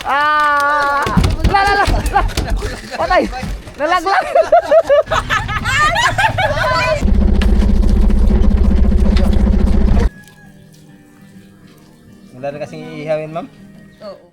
Ah! La! Patay! Nalaglag! Wala na kasing iihawin, ma'am? Oo.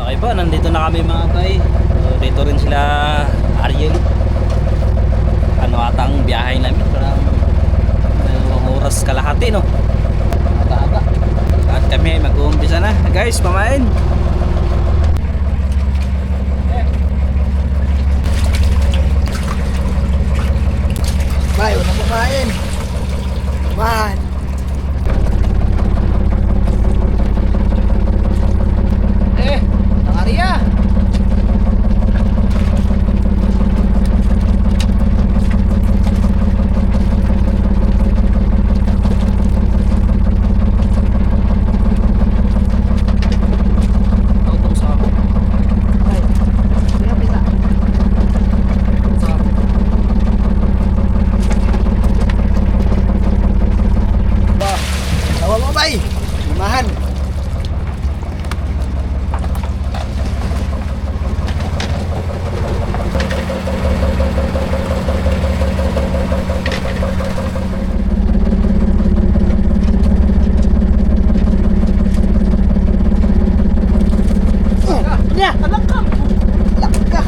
Okay po, nandito na kami mga bay. So, dito rin sila Ariel. Ano atang biyahe namin? Parang 2 oras kalahati, no? Aga-aga. At kami mag-uumpisa na. Guys, pamain. Bay, wala kumain. Man. Maria! Tawa mo, bay. Limahan. Ya, anak ka! Laka.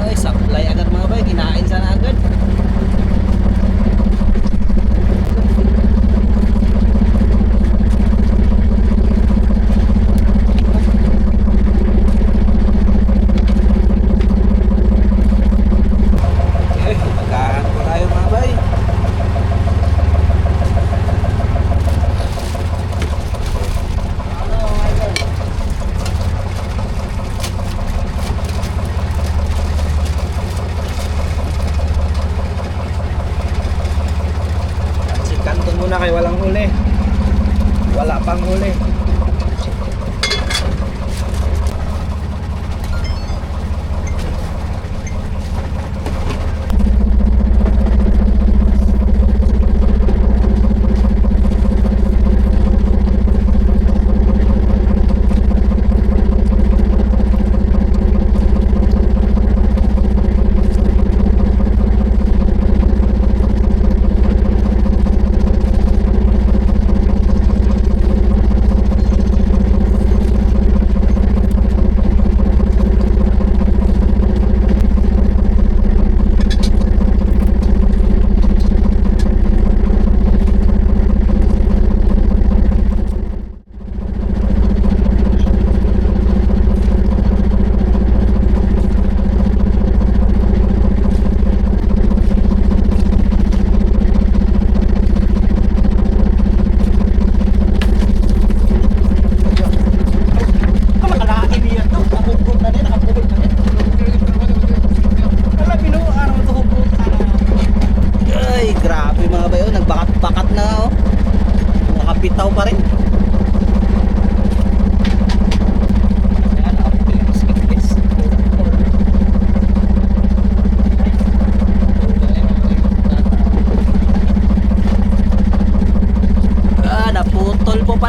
Ay, supply agad mga bay. Kinain sana agad. Okay, magkahan po tayo mga bay. Kanton muna kay walang huli. Wala pang huli.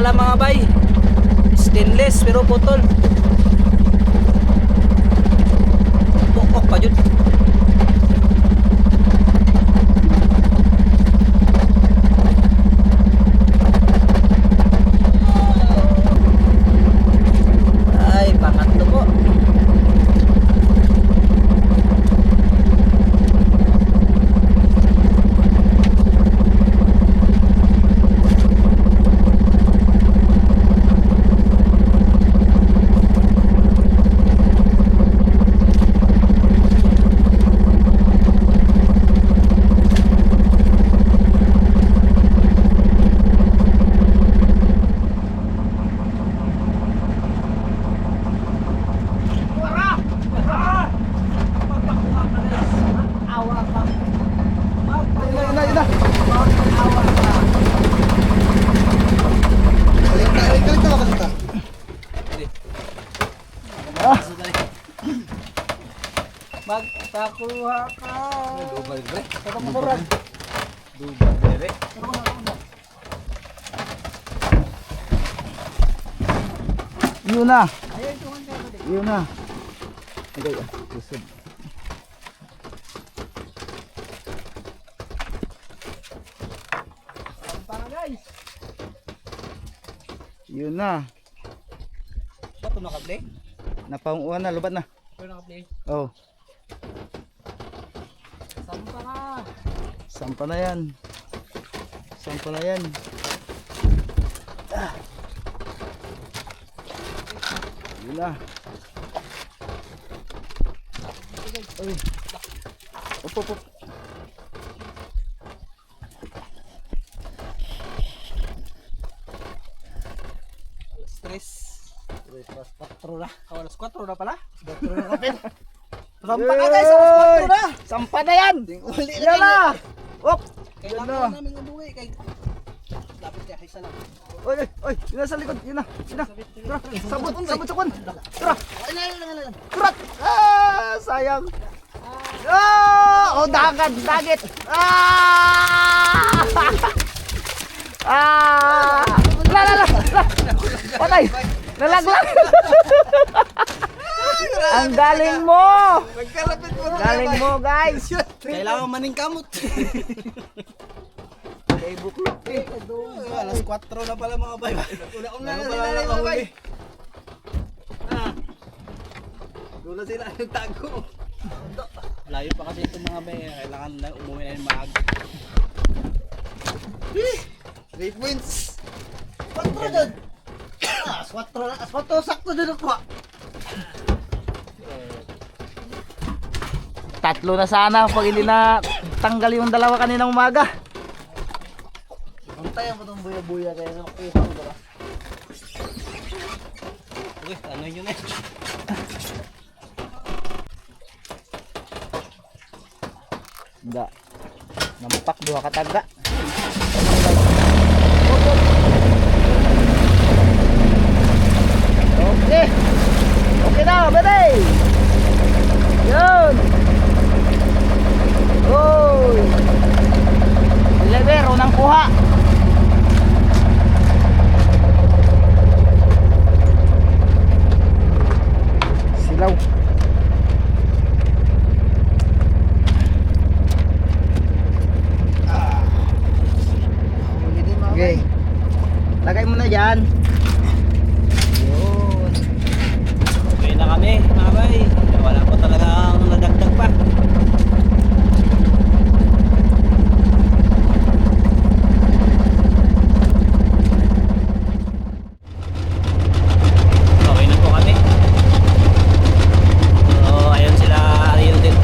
pala mga bay. Stainless pero putol. Pokok pa yun. Ay, pangatlo po. Yun na. Balik ka. Magpakuha ka. Dubal, bre. Pagkamukuran. Dubal, bre. Yun na. Yun na. Okay, susod. Para guys. Yun na. Ba't naka-play? Napaunguan na, lubat na. Pero naka-play. Oh, Sampa na. sampa na yan. Sampa na yan. Yun na. Uy. Op. Alas 3. Alas 4 na. Oh, alas 4 na pala. Sampa ka guys, alas 4 na. Sampa na yan. Uli Yan na. Op. Kailangan namin umuwi kay lapit kaya isa lang. Oy, yun na sa likod, yun na. Tara, sabot sa kwan. Tara, kurat. Sayang. Oh, dagat. La. Patay. Nalaglag. Ang galing mo. Nagkalapit mo. Galing mo, guys. Kailangan maning kamot. Ay, buklok eh. Alas 4 na pala mga bay. Una Ano na pala sila nakahuli? Doon na sila nagtago. Layo pa kasi itong mga bay. Kailangan na umuwi na yung maaga. 3 points. 4 doon. Alas 4 na. Alas 4 sakto doon ako. Tatlo na sana pag hindi na tanggal yung dalawa kaninang umaga. Antayan mo itong buya-buya kaya nakakita mo ba? Uy, ano yun eh? Enggak. Nampak dua kataga. Oke. Oke dah, bete. Yun. Uy. Lever, unang kuha. Silaw. Okay. Lagay mo na dyan. Yun. Okay na kami mga bay. Wala pa talagang nadagdag pa. Okay na po kami. So ayun sila Ariel din.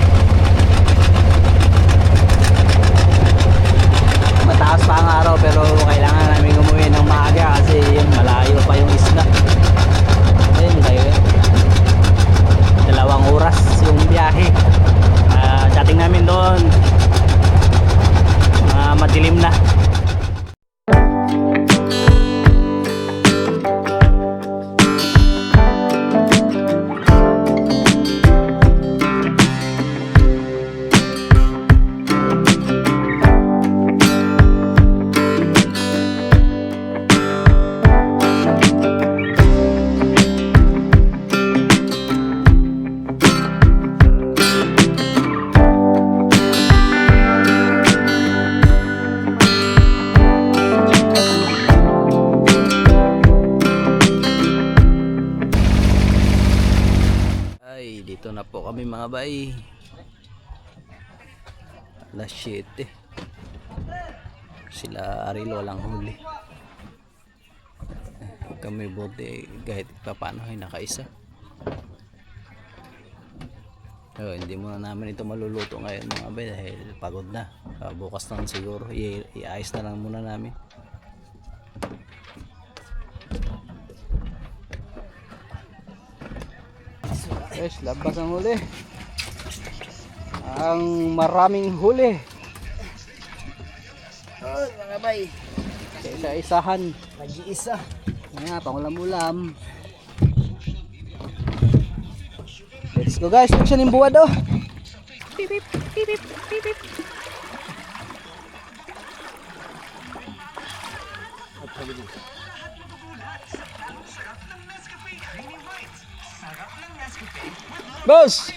Mataas pa ang araw pero kailangan namin umuwi ng maaga kasi yun malayo. mga bay. Alas 7. Sila Aril walang huli. Kami bote kahit paano ay nakaisa. So, hindi muna namin ito maluluto ngayon mga bay dahil pagod na. Bukas lang siguro iayos na lang muna namin. Guys, labas ang huli. Ang maraming huli. Oh, mga bay. Isa-isahan. Nag-iisa. Ayan, pangulam-ulam. Let's go guys, luksan yung buwad oh. Pipip, pipip, pipip. Boss!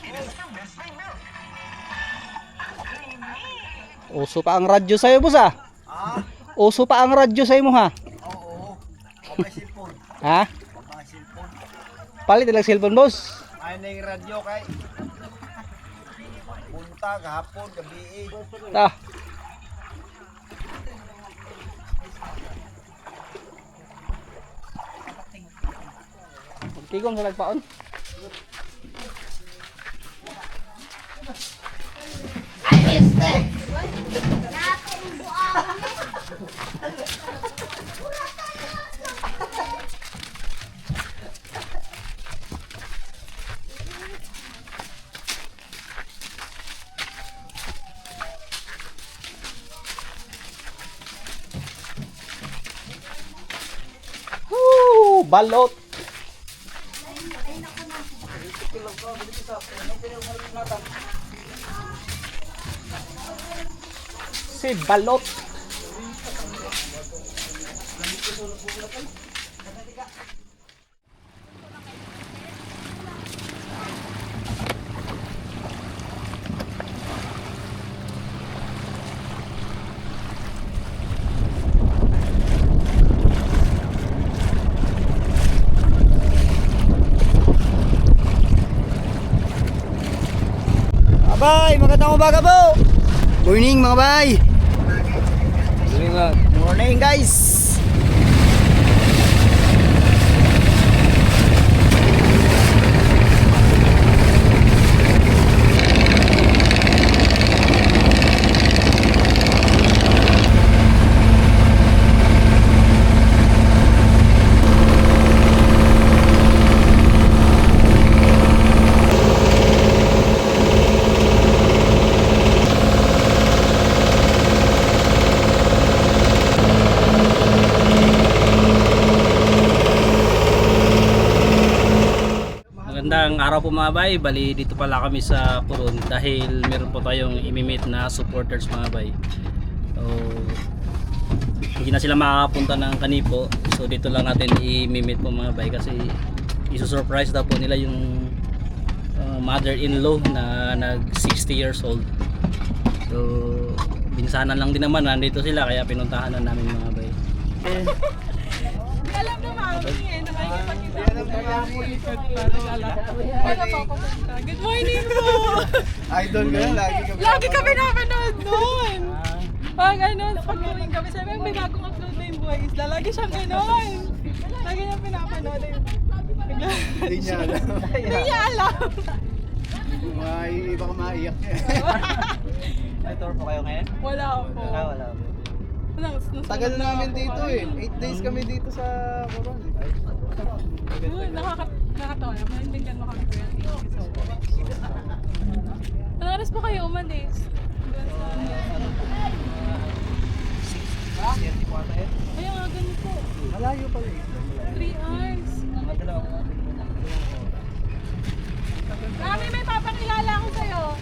Uso pa ang radyo sa'yo, boss ah. Uso pa ang radyo sa'yo mo ha. Oo. Pagka cellphone. Ha? Pagka cellphone. Palit lang cellphone, boss. Ay na yung radyo kay. Buntag, hapon, gabi eh. Ta. Tigong sa nagpaon. Balot. Si balot. Abay, magandang umaga po. Morning mga bay. Morning guys. Magandang araw po mga bay, bali dito pala kami sa Puron dahil meron po tayong imimit na supporters mga bay. So, hindi na sila makakapunta ng Kanipo, so dito lang natin imimit po mga bay kasi isusurprise daw po nila yung mother-in-law na nag 60 years old. So binsanan lang din naman, nandito sila kaya pinuntahan na namin mga bay. Alam na mami eh, nakikipagkita ko sa Good morning po! Idol ko yan, Lagi kami napanood nun! Pag ano, pag uwing kami, sabi may bagong upload na yung buhay isla, lagi siyang gano'n! Lagi niya pinapanood yung Hindi niya alam. Hindi niya alam! Iba ka maiyak niya. May tour po kayo ngayon? Wala po. Wala po. Tagal na namin dito eh. 8 days kami dito sa Coron. Nakakatawa na, manindigan mo kami kuya. Thank you so much. Ano oras po kayo umalis? Kaya nga ganun po. Malayo pala eh. 3 hours. Mami, may papakilala ako sa'yo.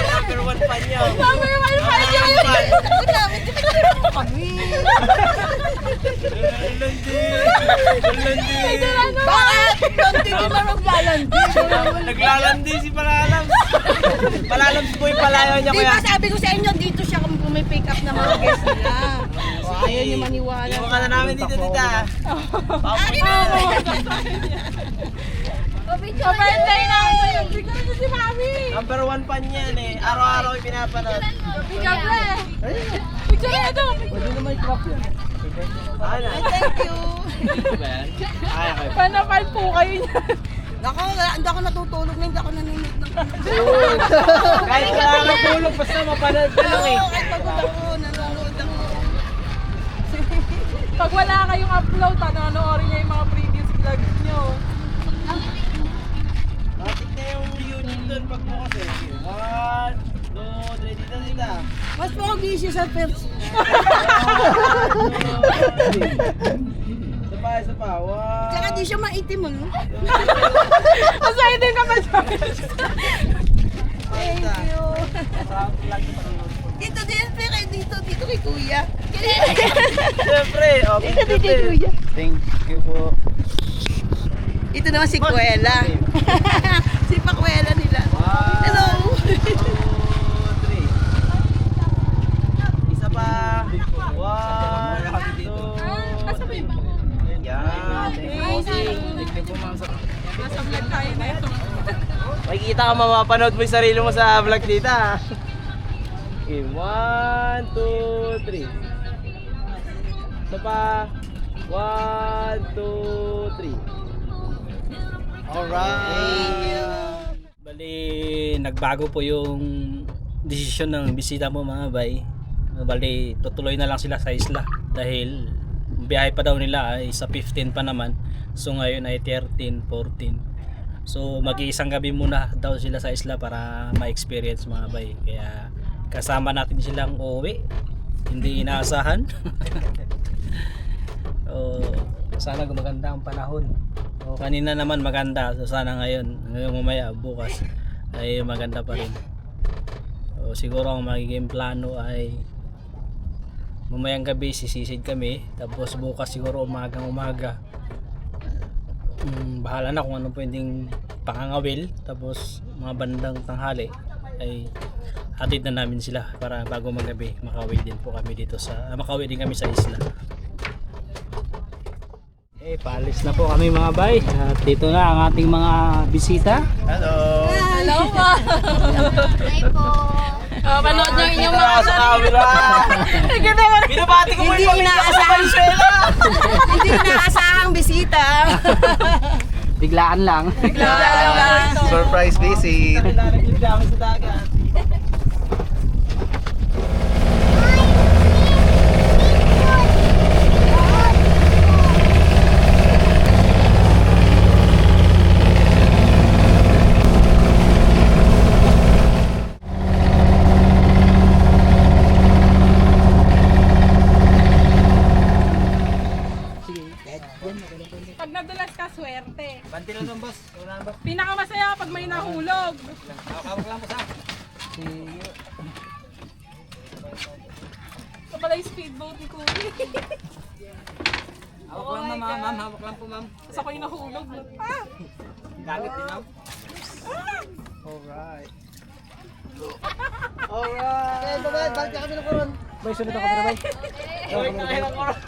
Number one fan niya. Number 1 fan yun! Bakit? Hindi naman maglalandi. Naglalandi si Pangalam. Palalabs po yung palayo niya Di ba sabi ko sa inyo, dito siya kung may pick up na mga guest nila. Ayaw niyo maniwala. Iwan ka na namin dito, tita. Akin na! Kapantay na ako sa'yo. Tignan mo si Mami. Number 1 pan yan eh. Araw-araw yung pinapanood. Ikaw na. Picture na ito. Pwede naman i-crop yan. Ano? Thank you! Ay, okay. Panapan po kayo niya. Nako, hindi ako natutulog na, hindi ako nanonood ng Kahit wala kang natulog, basta mapanood ka lang eh. Oo, kahit pagod ako, nanonood ako. Pag wala kayong upload, panonoorin niya yung mga previous vlogs niyo. Matik na yung YouTube doon pag bukas eh. 1, 2, 3, dito, tita. Mas pogi siya sa first. Isa pa. 1. Tsaka di siya maitim mo, no? Masaya din ka pa dyan. Thank you. Dito din, dito kay kuya. Siyempre. Dito kay kuya. Thank you po. Ito naman si Kuela. Si Pakuela nila. Hello. 2, 3. Isa pa. 1, 2. Yan. Thank you po, ma'am. Nasa vlog tayo na ito. Makikita ka, mapapanood mo yung sarili mo sa vlog dito. Okay, 1, 2, 3. Isa pa. 1, 2, 3. Alright. Bali, nagbago po yung desisyon ng bisita mo mga bay. Bali, tutuloy na lang sila sa isla dahil biyahe pa daw nila ay sa 15 pa naman. So ngayon ay 13, 14. So mag-iisang gabi muna daw sila sa isla para ma-experience mga bay. Kaya kasama natin silang uuwi. Hindi inaasahan. Sana gumaganda ang panahon. Kanina naman maganda. So sana ngayon mamaya bukas ay maganda pa rin. Siguro ang magiging plano ay mamayang gabi sisisid kami, tapos bukas siguro umaga bahala na kung anong pwedeng pangangawil, tapos mga bandang tanghali ay hatid na namin sila para bago magabi makauwi din po kami dito sa makauwi din kami sa isla. Paalis na po kami mga bay at dito na ang ating mga bisita. Hello. Hello po. Hi po. Panood niyo inyong Dito mga sa camera. Binabati ko po Hindi yung pamilya ko sa inaasahan. Venezuela. Hindi inaasahang bisita. Biglaan lang. Surprise visit. Lalagyan kami sa dagat. Pag nadulas ka, swerte. Banti lang ng boss. Wala na ba? Pinakamasaya pag may nahulog. Hawak lang mo sa. Ito pala yung speedboat ni Kuya. Hawak lang ma'am. Hawak lang po ma'am. Tapos ako yung nahulog. Gamit din ma'am. Alright. Alright. Eh, bye-bye. Balik na kami ng koron. Bay, sunod ako na bay. Balik na kayo ng koron.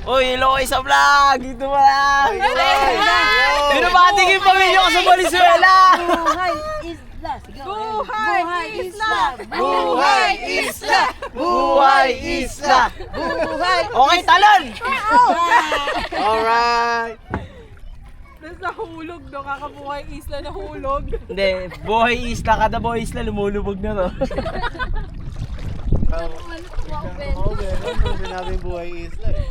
Uy, hello kayo sa vlog! Dito mo lang! Binabati ko yung pamilya ko sa Venezuela! Buhay isla. Buhay Isla! Buhay Isla! Buhay Isla! Buhay. Okay, talon! Alright! Tapos nahulog daw, kakabuhay Isla nahulog. Hindi, buhay isla. Kada buhay isla, lumulubog na to. Sinabi buhay isla eh.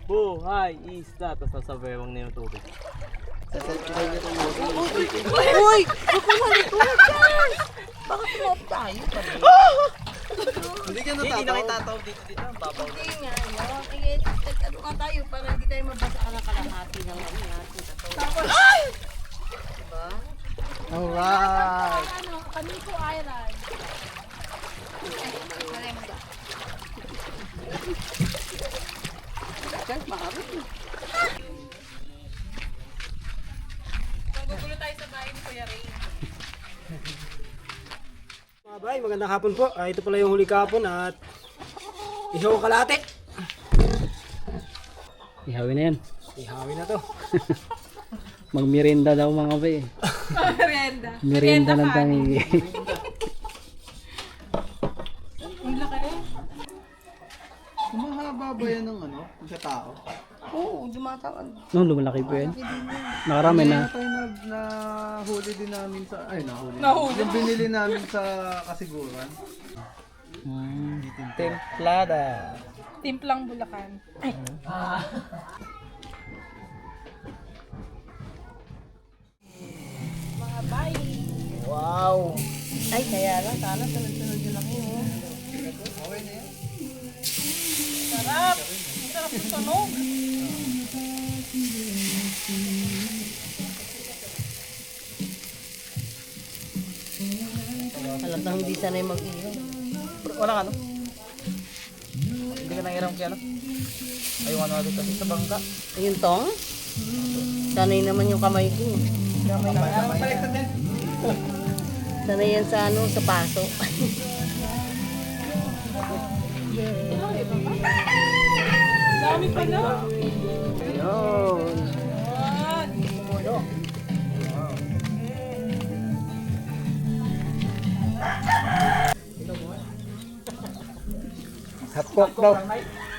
Buhay isla. Tapos nasa bewang na yung tubig. Uy! Bakit tumawag tayo? Hindi ka Hindi na natatawa. kita tawag dito. Ang babaw. Hindi nga yun. Ano nga tayo para hindi tayo mabasa ka na kalahati ng ano natin. Tapos, Alright. Kaniko Island. Okay, magandang hapon po. Ito pala yung huli kahapon at ihaw ang kalahati. Ihawin na yan. Ihawin na to. Magmerienda daw mga bay. Merienda. Merienda ng tangi. Ang laki. Mahaba ba yan ng ano? Sa tao? Oo, dumatawag. No, lumalaki po yan. Nakarami na. Tayo na huli din namin sa... Ay, nahuli. Nahuli. Yung binili namin sa kasiguran. Templada. Timplang Bulacan. Ay. Mga bay. Wow. Ay, kaya lang, sana sunod-sunod yung laki mo. Sarap. Ang sarap ng tunog. Halatang hindi sanay mag-ihaw. Walang ano? Hindi ka nangiram kaya ano? Ayun ano natin kasi sa bangka. Ayun tong? Sanay naman yung kamay ko. Sanay yan sa ano, sa paso. Dami pa na. Ayun. Hotpot daw.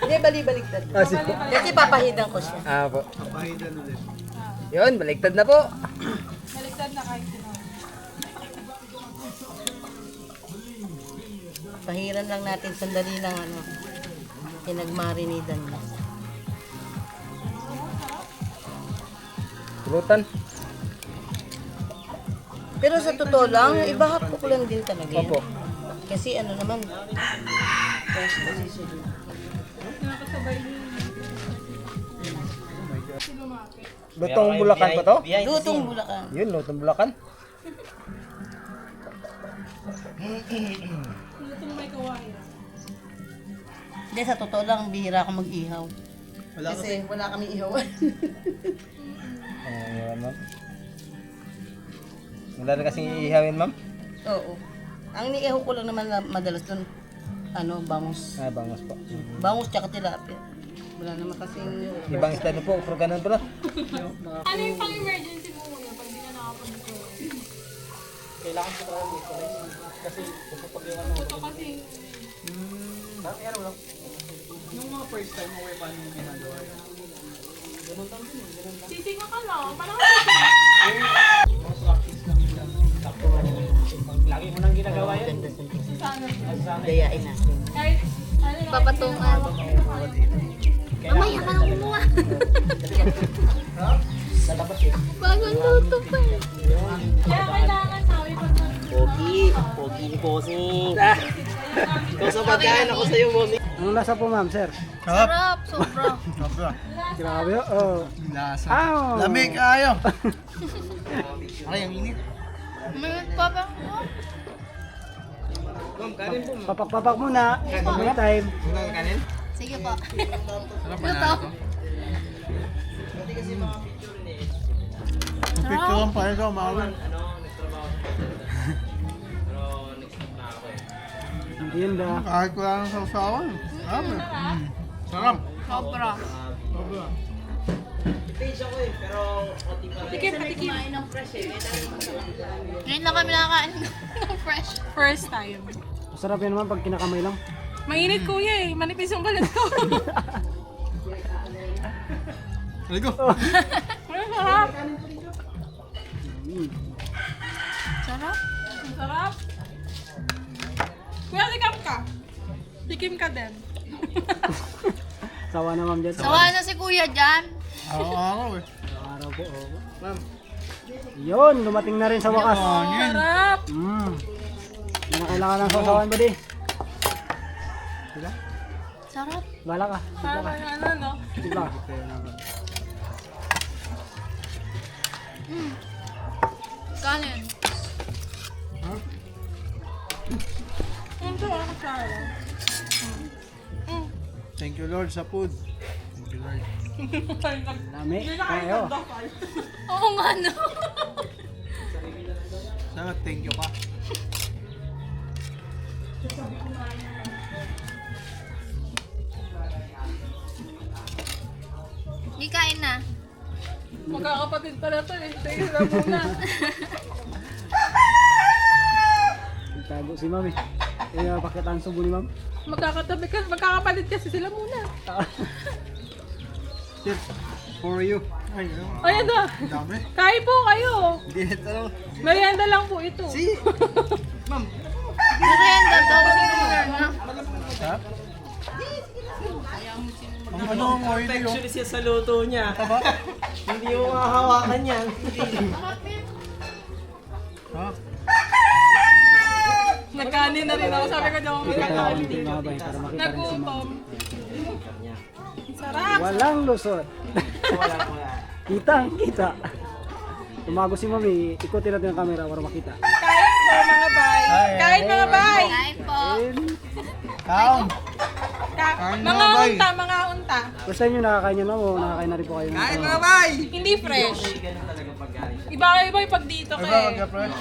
Hindi, bali-baligtad. Kasi papahidan ko siya. Po. Papahidan ulit. Yun, baliktad na po. Baliktad na kahit sino. Pahiran lang natin sandali lang ano. Pinagmarinidan lang. Pulutan. Pero sa totoo lang, ibahap ko lang din talaga yan. Opo. Kasi ano naman, Lutong Bulacan pa to? lutong Bulacan. Yun, lutong Bulacan. Lutong may kawayan. Hindi, sa totoo lang, bihira ako mag-ihaw. Wala Kasi wala kami ihawan. Ayan, ma'am. Wala na kasing ihawin, ma'am? Oo. Ang iniihaw ko lang naman na madalas doon, ano, bangus. Ah, bangos po. Bangus tsaka tilapia. Wala naman kasing... Ibang estado po, pero ganun pala. Ano yung pang-emergency mo muna pag di ka nakapag-ito? Kailangan ko talaga dito. Kasi kapag yung ano. Ito kasi, Yung mga first time mo, paano mo ginagawa yun? sisinga ka lang. Parang Lagi mo nang ginagawa yan. Ganda sa dayain natin. kahit ano lang. Papatungan. Mamaya ka na kumuha. Bagong luto pa eh. Kaya kailangan sabi pag Pogi ni Bossing. Ikaw sa pagkain, ako sa'yo, Bossing. Anong lasa po, ma'am, sir? sarap, sobra. Sobra. Grabe, oh. Lasa. Ow! Lamig ayaw. Ay, ang init. May papa. Papak-papak muna. May time. Sige po. Sarap ba na ito? Picture lang pa ito, mawin. Yun ba? Kahit wala nang sausawan. Sarap eh. Sarap. Sobra. Sobra. Tikim. Ngayon lang kami nakakain ng fresh. First time. Masarap yan naman pag kinakamay lang. Mainit kuya eh. Manipis yung balat ko. Ligo. Ang sarap. Sarap? Ang sarap. Kuya, tikam ka. Tikim ka din. Sawa na, ma'am, dyan. Sawa na si kuya dyan. Araw-araw eh. Araw po, oh. Ma'am. Yun, dumating na rin sa wakas. Sarap. Hindi na kailangan ng sasawan ba di? Sarap. Bala ka. Parang ano, no? Diba? Kanin. Ang sarap ka sarap. Thank you Lord sa food. Thank you Lord. Lami. Tayo. Oo nga, no? Sana thank you ka. Hindi kain na. Magkakapatid pala to eh. Sige na muna. Tago si ma'am eh. Kaya bakit ang subo ni ma'am? Magkakatabi ka, magkakapatid kasi sila muna. Sir, for you. Ay, Ayan na. dami. Kain po kayo. Hindi na tanong. Merienda lang po ito. Si, ma'am. Merienda daw kasi na. Ha? Ang ano ang oil yun? Perfectionist siya sa luto niya. Hindi mo mahahawakan yan. Ha? Nagkanin na rin ako. Sabi ko daw Ito tayo magkakanin. konting mga bay para makita rin si ma'am. Nagutom. Sarap. Walang lusot. Wala. Kita, kita. Tumago si ma'am eh. Ikutin natin ang camera para makita. Kain po mga bay. Kain mga bay. Kain po. Kaon. Mga mga bay. unta, mga unta. Basta nyo nakakain nyo ma'am o nakakain na rin po kayo. Kain mga bay! Hindi fresh. Ganun talaga pag galing siya. Iba-iba yung pag dito Ay ka ba, eh. magka-fresh?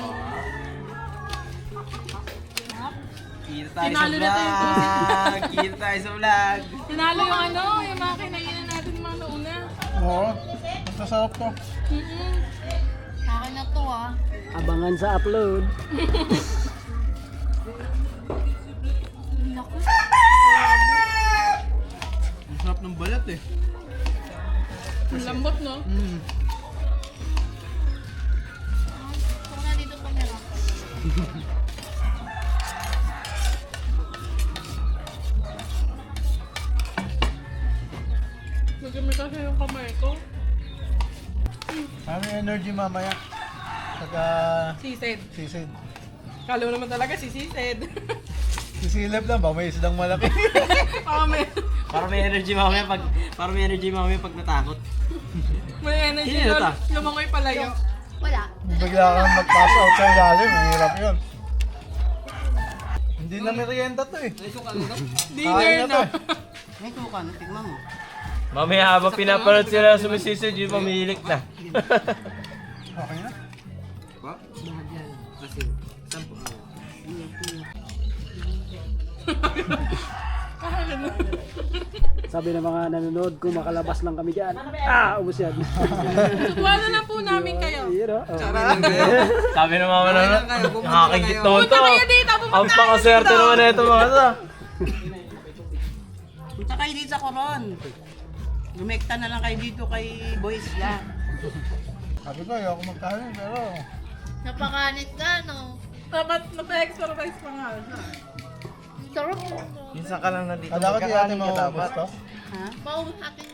Kita tayo sa Tinalo na tayo. vlog. Kita tayo sa vlog. Tinalo yung ano, yung mga kinainan natin mga nauna. Oo. Basta sarap to. Akin na to ah. Abangan sa upload. Naku. Ang sarap ng balat eh. Ang lambot no? Kung na dito kamera. Magkami kasi yung kamay ko. Kami energy mamaya. Saka Sisid. sisid. Kalo naman talaga si Sisid. Sisilip lang ba? May isdang malaki. Kami. Para may energy mamaya pag natakot. May energy Sino doon. ta? Lumangoy palayo. Wala. Bigla kang mag-pass out sa ilalim. Mahirap yun. Hindi na merienda to eh. Dinner na. Mamaya habang pinapanood sila sumisisid, yung pamilik na. Okay na? Sabi ng mga nanonood ko, makalabas lang kami dyan. Ubus yan. Wala na po namin kayo. Yun o. Sabi ng mga nanonood, nakakagit naman to. Punta kayo dito. Ang pakaswerte naman na ito mga to. Punta kayo dito sa Coron. Lumekta na lang kayo dito kay Boys La. Sabi ko, ayoko magkain pero... Napakanit ka no. Dapat napa-exercise pa nga. Sarap. Minsan ka lang nandito Kala ko di natin maubos to. Ha? Maubos natin